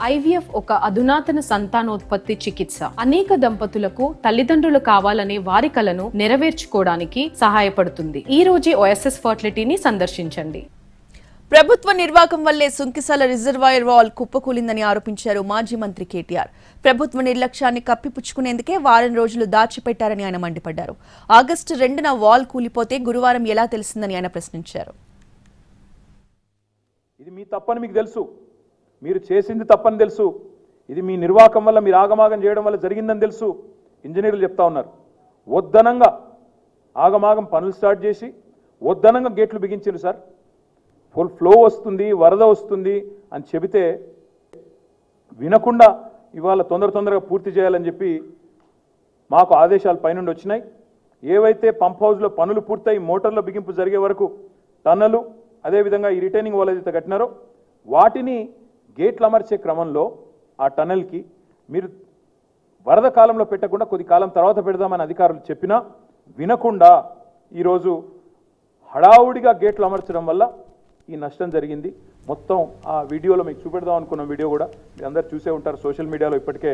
IVF ఒక అధునాతన సంతానోత్పత్తి చికిత్స. అనేక దంపతులకు తల్లిదండ్రులు కావాలనే వారి కలను నెరవేర్చుకోవడానికి సహాయపడుతుంది. ఈ రోజే ఓఎస్ఎస్ ఫర్టిలిటీని సందర్శించండి. ప్రభుత్వ నిర్వాహకం వల్లే సుంకిసాల రిజర్వాయర్ వాల్ కుప్పకూలిందని ఆరోపించారు మాజీ మంత్రి కేటీఆర్. ప్రభుత్వ నిర్లక్ష్యాన్ని కప్పిపుచ్చుకునేందుకే వారం రోజులు దాచిపెట్టారని ఆయన మండిపడ్డారు. ఆగస్టు 2న వాల్ కూలిపోతే గురువారం ఎలా తెలిసిందని ఆయన ప్రశ్నించారు. ఇది మీ తప్పని మీకు తెలుసు, మీరు చేసింది తప్పని తెలుసు, ఇది మీ నిర్వాహకం వల్ల మీరు ఆగమాగం చేయడం వల్ల జరిగిందని తెలుసు. ఇంజనీర్లు చెప్తా ఉన్నారు, వద్దనంగా ఆగమాగం పనులు స్టార్ట్ చేసి వద్దనంగా గేట్లు బిగించారు సార్. ఫుల్ ఫ్లో వస్తుంది, వరద వస్తుంది అని చెబితే వినకుండా ఇవాళ తొందరగా పూర్తి చేయాలని చెప్పి మాకు ఆదేశాలు పైనుండి వచ్చినాయి. ఏవైతే పంప్ హౌస్లో పనులు పూర్తయి మోటార్ల బిగింపు జరిగే వరకు టన్నలు, అదేవిధంగా ఈ రిటైనింగ్ వాల్ ఏదైతే కట్టినారో వాటిని గేట్లు అమర్చే క్రమంలో ఆ టన్నెల్కి మీరు వరద కాలంలో పెట్టకుండా కొద్ది కాలం తర్వాత పెడదామని అధికారులు చెప్పినా వినకుండా ఈరోజు హడావుడిగా గేట్లు అమర్చడం వల్ల ఈ నష్టం జరిగింది. మొత్తం ఆ వీడియోలో మీకు చూపెడదాం అనుకున్న వీడియో కూడా మీరు అందరు చూసే ఉంటారు, సోషల్ మీడియాలో ఇప్పటికే